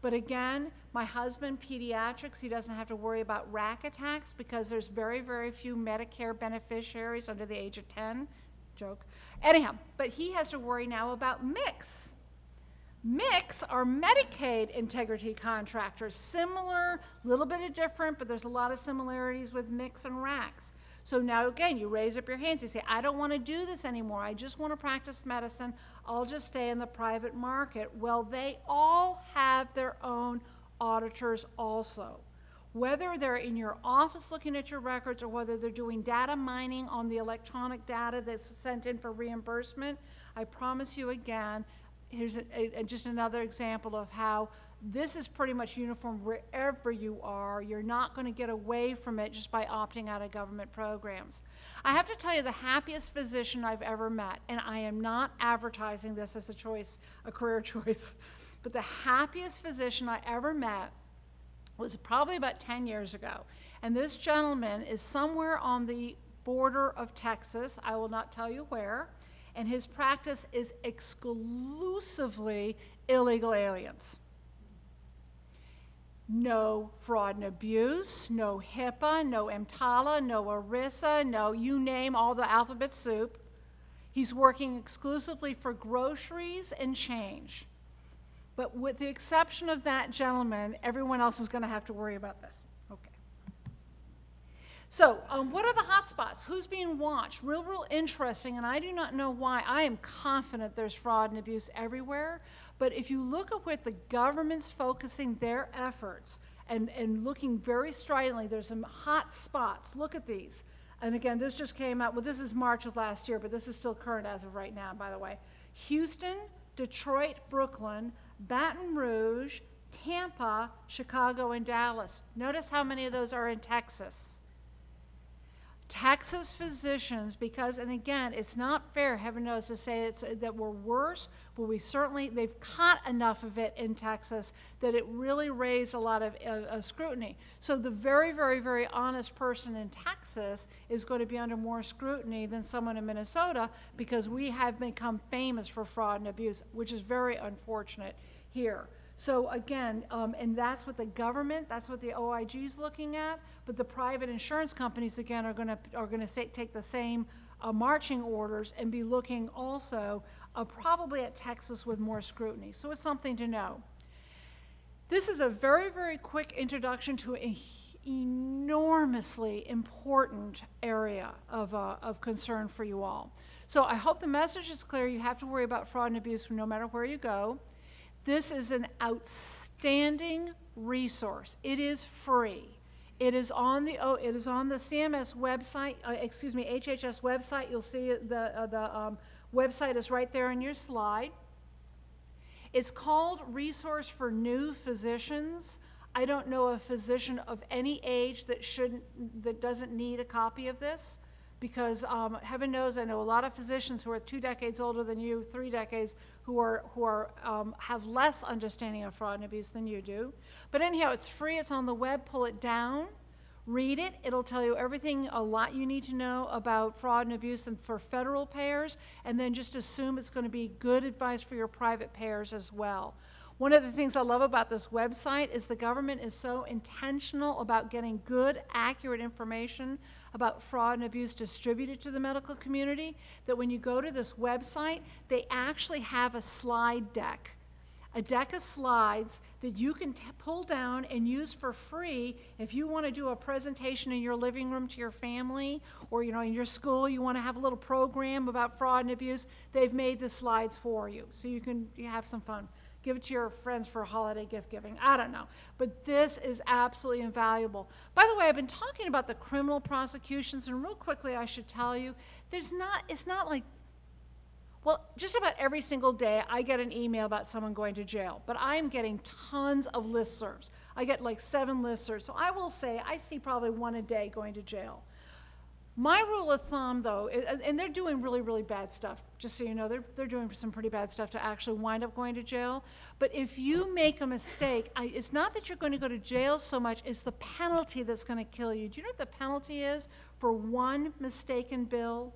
But again, my husband, pediatrics, he doesn't have to worry about rack attacks because there's very few Medicare beneficiaries under the age of 10. Joke. Anyhow, but he has to worry now about MICs. MICs are Medicaid integrity contractors. Similar, a little bit of different, but there's a lot of similarities with MICs and RACs. So now again, you raise up your hands, you say, I don't want to do this anymore, I just want to practice medicine, I'll just stay in the private market. Well, they all have their own auditors also. Whether they're in your office looking at your records or whether they're doing data mining on the electronic data that's sent in for reimbursement, I promise you again, here's just another example of how this is pretty much uniform wherever you are. You're not going to get away from it just by opting out of government programs. I have to tell you the happiest physician I've ever met, and I am not advertising this as a choice, a career choice, but the happiest physician I ever met was probably about 10 years ago. And this gentleman is somewhere on the border of Texas, I will not tell you where, and his practice is exclusively illegal aliens. No fraud and abuse, no HIPAA, no EMTALA, no ERISA, no you name all the alphabet soup. He's working exclusively for groceries and change. But with the exception of that gentleman, everyone else is going to have to worry about this. Okay. So what are the hot spots? Who's being watched? Real interesting, and I do not know why. I am confident there's fraud and abuse everywhere, but if you look at where the government's focusing their efforts, and looking very stridently. There's some hot spots. Look at these. And again, this just came out, well, this is March of last year, but this is still current as of right now, by the way. Houston, Detroit, Brooklyn, Baton Rouge, Tampa, Chicago, and Dallas. Notice how many of those are in Texas. Texas physicians, because, and again, it's not fair, heaven knows, to say that we're worse, but they've caught enough of it in Texas that it really raised a lot of scrutiny. So the very, very, very honest person in Texas is going to be under more scrutiny than someone in Minnesota, because we have become famous for fraud and abuse, which is very unfortunate here. So again, and that's what the government, that's what the OIG is looking at, but the private insurance companies, again, are going to take the same marching orders and be looking also probably at Texas with more scrutiny. So it's something to know. This is a very, very quick introduction to an enormously important area of concern for you all. So I hope the message is clear. You have to worry about fraud and abuse no matter where you go. This is an outstanding resource. It is free. It is on the CMS website, HHS website. You'll see the website is right there on your slide. It's called Resource for New Physicians. I don't know a physician of any age that doesn't need a copy of this, because heaven knows I know a lot of physicians who are 2 decades older than you, 3 decades, who have less understanding of fraud and abuse than you do. But anyhow, it's free. It's on the web. Pull it down. Read it. It'll tell you everything, a lot you need to know about fraud and abuse and for federal payers, and then just assume it's going to be good advice for your private payers as well. One of the things I love about this website is the government is so intentional about getting good, accurate information about fraud and abuse distributed to the medical community, that when you go to this website, they actually have a slide deck. A deck of slides that you can pull down and use for free if you want to do a presentation in your living room to your family, or in your school you want to have a little program about fraud and abuse. They've made the slides for you, so you have some fun. Give it to your friends for holiday gift giving. I don't know. But this is absolutely invaluable. By the way, I've been talking about the criminal prosecutions, and real quickly I should tell you, it's not like, well, just about every single day I get an email about someone going to jail, but I'm getting tons of listservs. I get like 7 listservs. So I will say I see probably 1 a day going to jail. My rule of thumb, though, and they're doing really, really bad stuff, just so you know, they're doing some pretty bad stuff to actually wind up going to jail. But if you make a mistake, it's not that you're going to go to jail so much, it's the penalty that's going to kill you. Do you know what the penalty is for 1 mistaken bill?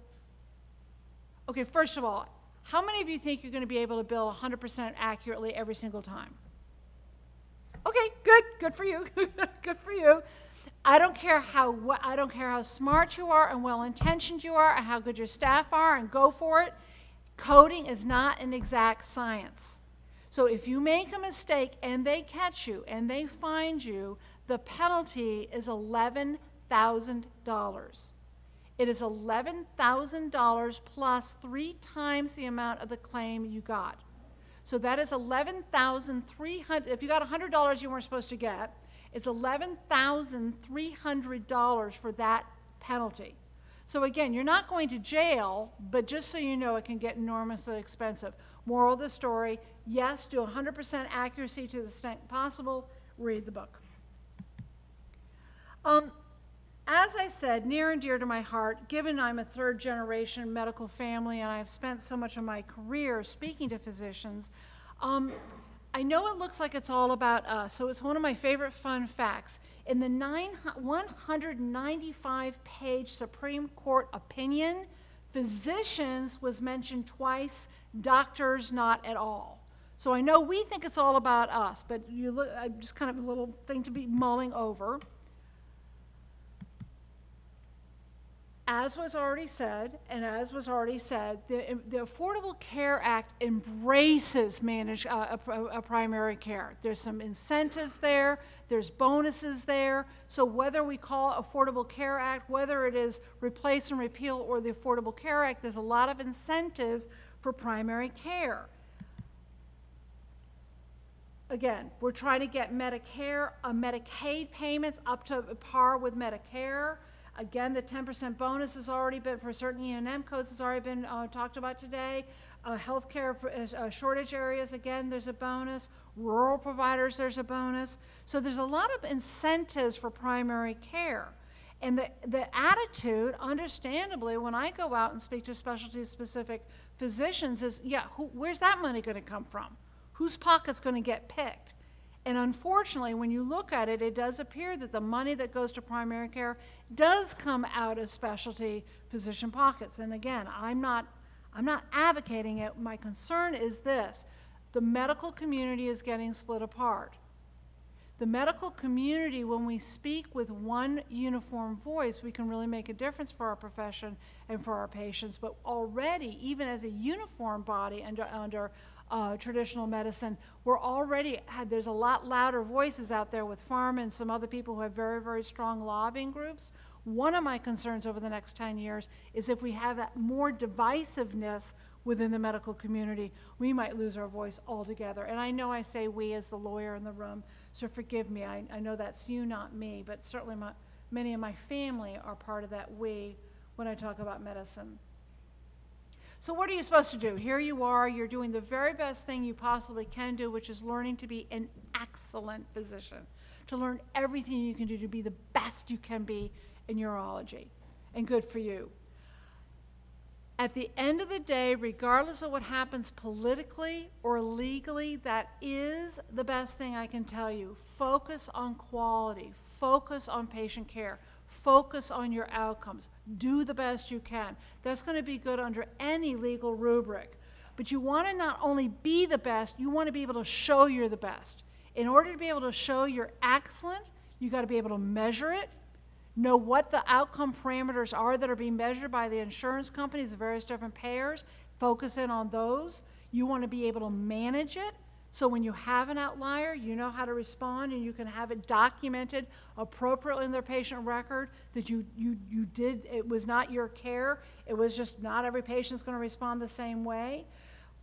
Okay, first of all, how many of you think you're going to be able to bill 100% accurately every single time? Okay, good for you, good for you. I don't care how smart you are and well-intentioned you are and how good your staff are, and go for it. Coding is not an exact science. So if you make a mistake and they catch you and they find you, the penalty is $11,000. It is $11,000 plus 3 times the amount of the claim you got. So that is $11,300. If you got $100 you weren't supposed to get, it's $11,300 for that penalty. So again, you're not going to jail, but just so you know, it can get enormously expensive. Moral of the story, yes, do 100% accuracy to the extent possible. Read the book. As I said, near and dear to my heart, given I'm a 3rd-generation medical family and I've spent so much of my career speaking to physicians, I know it looks like it's all about us, so it's one of my favorite fun facts. In the 195-page Supreme Court opinion, physicians was mentioned twice, doctors not at all. So I know we think it's all about us, but just kind of a little thing to be mulling over. As was already said, the Affordable Care Act embraces primary care. There's some incentives there, there's bonuses there. So whether we call it Affordable Care Act, whether it is replace and repeal or the Affordable Care Act, there's a lot of incentives for primary care. again, we're trying to get Medicare, Medicaid payments up to par with Medicare. Again, the 10% bonus has already been, for certain E&M codes, has already been talked about today. Healthcare shortage areas, again, there's a bonus. Rural providers, there's a bonus. So there's a lot of incentives for primary care. And the attitude, understandably, when I go out and speak to specialty-specific physicians is, yeah, where's that money going to come from? Whose pocket's going to get picked? And unfortunately, when you look at it, it does appear that the money that goes to primary care does come out of specialty physician pockets. And again, I'm not advocating it. My concern is this: the medical community is getting split apart. The medical community, when we speak with one uniform voice, we can really make a difference for our profession and for our patients. But already, even as a uniform body under traditional medicine, there's a lot louder voices out there with pharma and some other people who have very, very strong lobbying groups. One of my concerns over the next 10 years is if we have that more divisiveness within the medical community, we might lose our voice altogether. And I know I say we as the lawyer in the room, so forgive me. I know that's you, not me, but certainly many of my family are part of that we when I talk about medicine. So what are you supposed to do? Here you are, you're doing the very best thing you possibly can do, which is learning to be an excellent physician, to learn everything you can do to be the best you can be in urology, and good for you. At the end of the day, regardless of what happens politically or legally, that is the best thing I can tell you. Focus on quality, focus on patient care, focus on your outcomes, do the best you can. That's going to be good under any legal rubric. But you want to not only be the best, you want to be able to show you're the best. In order to be able to show you're excellent, you got to be able to measure it, know what the outcome parameters are that are being measured by the insurance companies, the various different payers, focus in on those. You want to be able to manage it, so when you have an outlier, you know how to respond, and you can have it documented appropriately in their patient record that you did, it was not your care, it was just not every patient's going to respond the same way.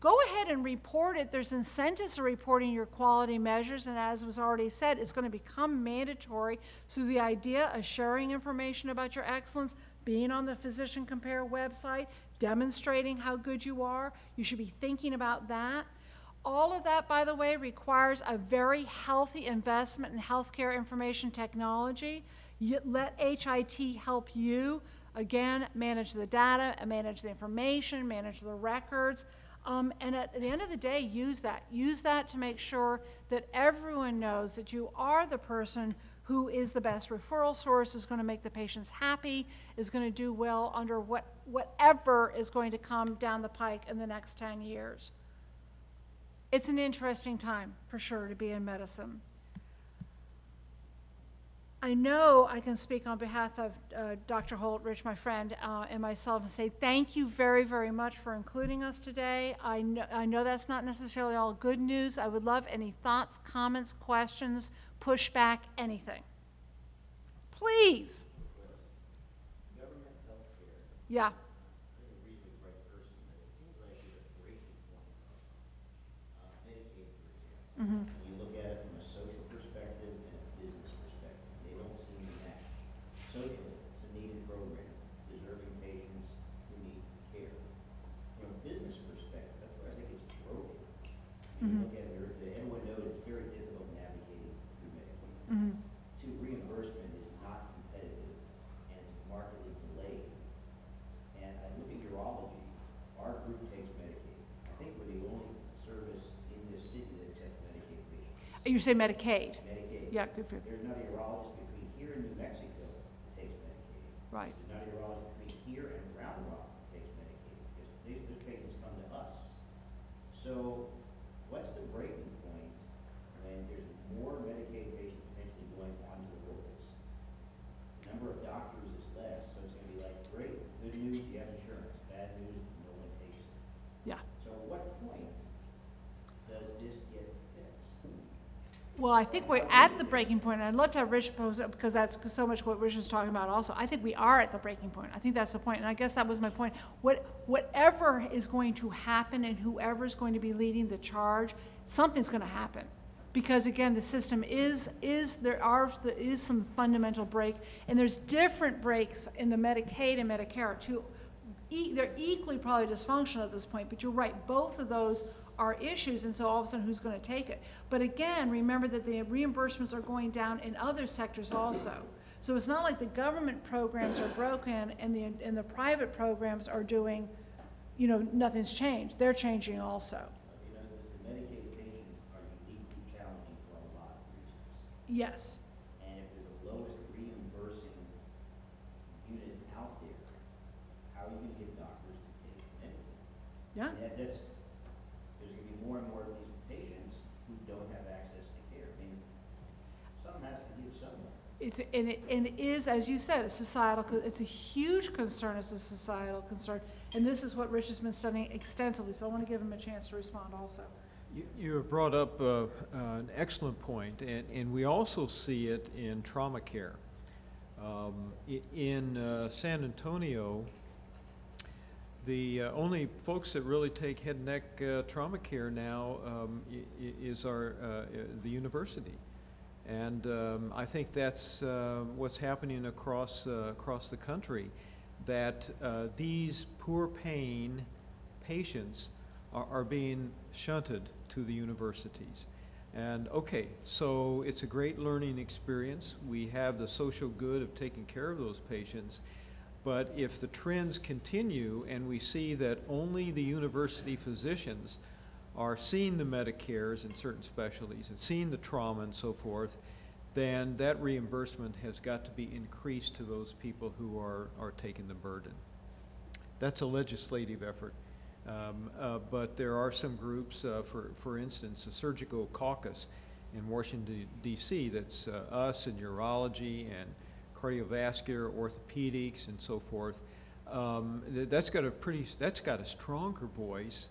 Go ahead and report it. There's incentives for reporting your quality measures, and as was already said, it's going to become mandatory. So the idea of sharing information about your excellence, being on the Physician Compare website, demonstrating how good you are, you should be thinking about that. All of that, by the way, requires a very healthy investment in healthcare information technology. Let HIT help you, again, manage the data, manage the information, manage the records. And at the end of the day, use that. Use that to make sure that everyone knows that you are the person who is the best referral source, is going to make the patients happy, is going to do well under whatever is going to come down the pike in the next 10 years. It's an interesting time, for sure, to be in medicine. I know I can speak on behalf of Dr. Holt, Rich, my friend, and myself, and say thank you very, very much for including us today. I know that's not necessarily all good news. I would love any thoughts, comments, questions, pushback, anything. Please. Government health care. Yeah. Mm-hmm. You look at it from a social perspective and a business perspective. They don't seem to match. Socially, it's a needed program, deserving patients who need care. From a business perspective, that's where I think it's broken. You look at it, everyone knows it's very difficult navigating through Medicaid. Mm-hmm. Two, reimbursement is not competitive and it's markedly delayed. And I look at urology, our group takes Medicaid. I think we're the only service in this city that accepts Medicaid patients. You say Medicaid? Medicaid. Yeah, good for you. There's not a urologist between here and New Mexico that takes Medicaid. Right. There's not a urologist between here and Round Rock that takes Medicaid, because those patients come to us. So what's the breaking point when there's more Medicaid patients potentially going onto the rolls? The number of doctors is less, so it's going to be like, great, good news, you have insurance. Bad news, no one takes it. Yeah. So at what point does this get fixed? Well, I think we're at the breaking point, and I'd love to have Rich pose it, because that's so much what Rich was talking about also. I think we are at the breaking point. I think that's the point, and I guess that was my point. Whatever is going to happen and whoever is going to be leading the charge, something's going to happen. Because again, the system there is some fundamental break, and there's different breaks in the Medicaid and Medicare too. They're equally probably dysfunctional at this point, but you're right, both of those are issues, and so all of a sudden, who's going to take it? But again, remember that the reimbursements are going down in other sectors also. So it's not like the government programs are broken and the private programs are doing, you know, nothing's changed. They're changing also. You know, the Medicaid patients are uniquely challenging for a lot of reasons. Yes. And if they're the lowest reimbursing unit out there, how are you going to get doctors to take Medicaid? Yeah. And there's going to be more and more of these patients who don't have access to care. I mean, something has to give somewhere. And it is, as you said, a societal, it's a huge concern, it's a societal concern. And this is what Rich has been studying extensively, so I want to give him a chance to respond also. You have brought up an excellent point, and we also see it in trauma care. In San Antonio, the only folks that really take head and neck trauma care now is the university. And I think that's what's happening across the country, that these poor paying patients are being shunted to the universities. And okay, so it's a great learning experience. We have the social good of taking care of those patients. But if the trends continue and we see that only the university physicians are seeing the Medicares in certain specialties and seeing the trauma and so forth, then that reimbursement has got to be increased to those people who are taking the burden. That's a legislative effort. But there are some groups, for instance, the Surgical Caucus in Washington, D.C., that's us and urology and cardiovascular, orthopedics, and so forth. That's got a stronger voice,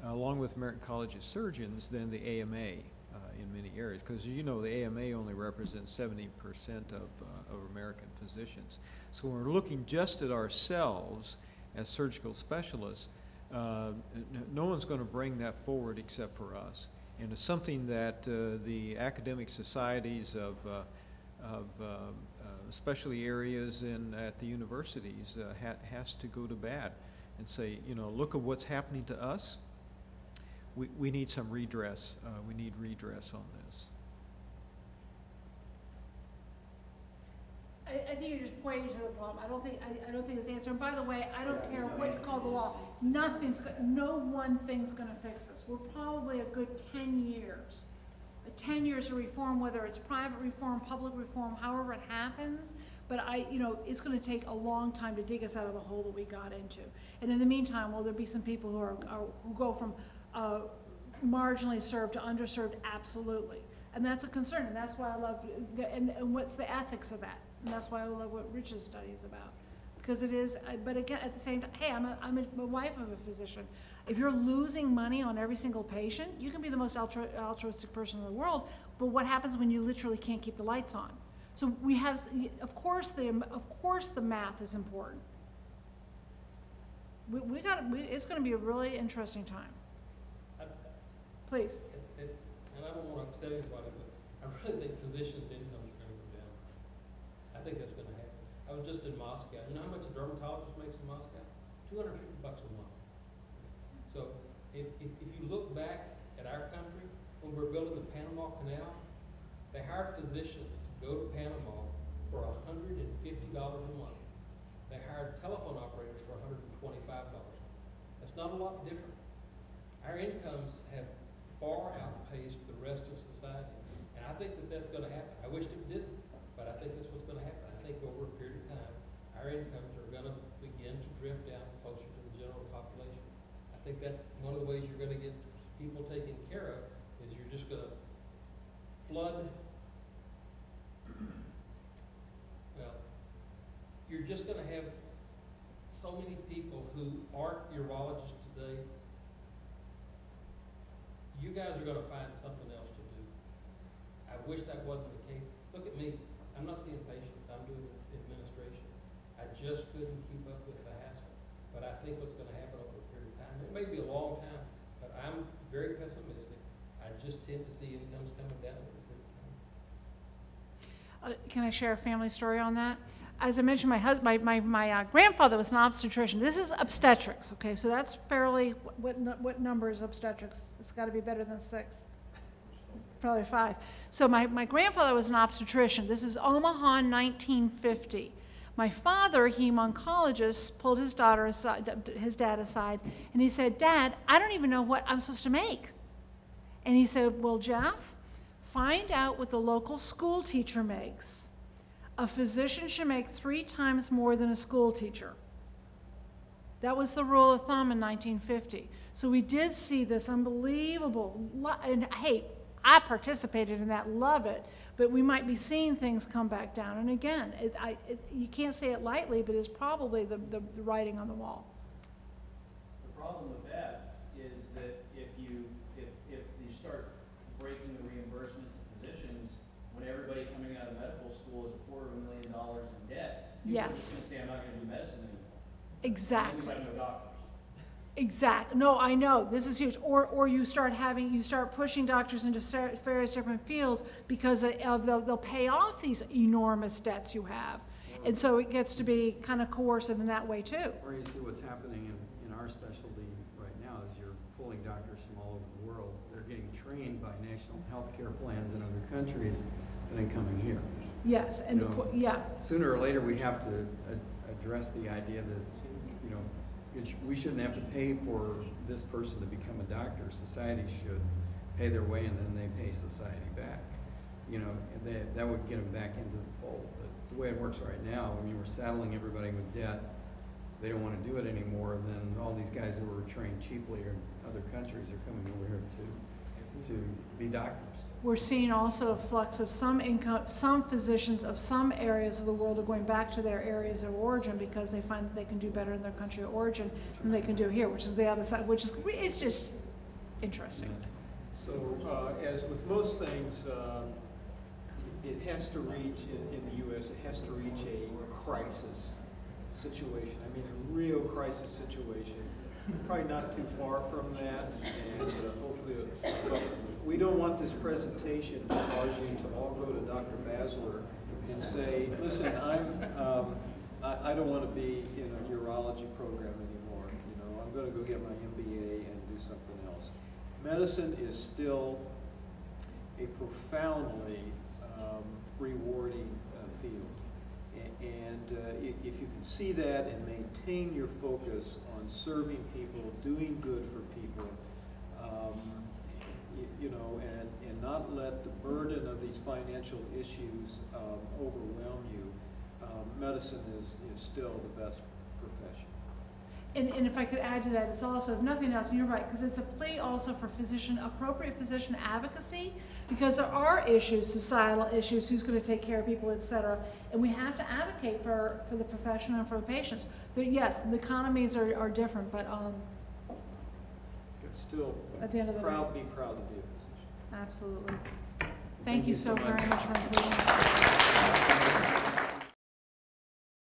along with American College of Surgeons, than the AMA in many areas, because you know the AMA only represents 70% of American physicians. So when we're looking just at ourselves as surgical specialists, no one's going to bring that forward except for us. And it's something that the academic societies of especially areas at the universities has to go to bat and say, you know, look at what's happening to us. We need some redress. We need redress on this. I think you're just pointing to the problem. I don't think it's the answer. And by the way, I don't care what you call the law. No one thing's going to fix this. We're probably a good 10 years. 10 years of reform, whether it's private reform, public reform, however it happens. But it's going to take a long time to dig us out of the hole that we got into. And in the meantime, will there be some people who go from marginally served to underserved? Absolutely. And that's a concern, and that's why I love, and what's the ethics of that? And that's why I love what Rich's study is about. Because it is, but again, at the same time, hey, I'm a wife of a physician. If you're losing money on every single patient, you can be the most altruistic person in the world, but what happens when you literally can't keep the lights on? So we have, of course the math is important. It's going to be a really interesting time. Please. And I don't want to upset anybody, but I really think physicians' incomes are going to go down. I think that's going to happen. I was just in Moscow. You know how much a dermatologist makes in Moscow? $250 a month. So if you look back at our country, when we were building the Panama Canal, they hired physicians to go to Panama for $150 a month. They hired telephone operators for $125. That's not a lot different. Our incomes have far outpaced the rest of society. And I think that that's going to happen. I wish it didn't, but I think that's what's going to happen. I think over a period of time, our incomes are going to begin to drift down closer to the general population. I think that's one of the ways you're going to get people taken care of, is you're just going to flood, well, you're just going to have so many people who aren't urologists today. You guys are going to find something else to do. I wish that wasn't the case. Look at me. I'm not seeing patients. I'm doing administration. I just couldn't keep up with the hassle. But I think what's going to happen over a period of time, it may be a long time, but I'm very pessimistic. I just tend to see incomes coming down. Can I share a family story on that? As I mentioned, my grandfather was an obstetrician. This is obstetrics, okay? So that's fairly, what number is obstetrics? It's got to be better than 6. Probably 5. So my grandfather was an obstetrician. This is Omaha, 1950. My father, hemoncologist, pulled his dad aside, and he said, "Dad, I don't even know what I'm supposed to make." And he said, "Well, Jeff, find out what the local school teacher makes. A physician should make 3 times more than a school teacher." That was the rule of thumb in 1950. So we did see this unbelievable, and hey, I participated in that, love it, but we might be seeing things come back down. And again, you can't say it lightly, but it's probably the writing on the wall. The problem with that is that if you start breaking the reimbursement to physicians, when everybody coming out of medical school is $250,000 in debt, people are just going to say, "I'm not going to do medicine anymore." Exactly. We have no doctors. Exactly. No, I know this is huge. Or you start pushing doctors into various different fields because they'll pay off these enormous debts you have, and so it gets to be kind of coercive in that way too. Or you see what's happening in our specialty right now is you're pulling doctors from all over the world. They're getting trained by national health care plans in other countries and then coming here. Yes, and yeah. Sooner or later we have to address the idea that, you know, we shouldn't have to pay for this person to become a doctor. Society should pay their way and then they pay society back. You know, that would get them back into the fold. But the way it works right now, I mean, we're saddling everybody with debt. They don't want to do it anymore. Then all these guys who were trained cheaply in other countries are coming over here to be doctors. We're seeing also a flux of some physicians of some areas of the world are going back to their areas of origin because they find that they can do better in their country of origin than they can do here, which is the other side, it's just interesting. So, as with most things, it has to reach, in the U.S., it has to reach a crisis situation. I mean, a real crisis situation. Probably not too far from that, and hopefully, we don't want this presentation to cause you to all go to Dr. Basler and say, "Listen, I don't want to be in a urology program anymore. You know, I'm going to go get my MBA and do something else." Medicine is still a profoundly rewarding field. And if you can see that and maintain your focus on serving people, doing good for people, you know, and not let the burden of these financial issues overwhelm you, medicine is still the best profession. And if I could add to that, it's also, if nothing else, and you're right, because it's a plea also for appropriate physician advocacy, because there are issues, societal issues, who's going to take care of people, et cetera, and we have to advocate for the profession and for the patients. Yes, the economies are different, but Still at the end of the day, be proud to be a physician. Absolutely. Thank you so very much for including us.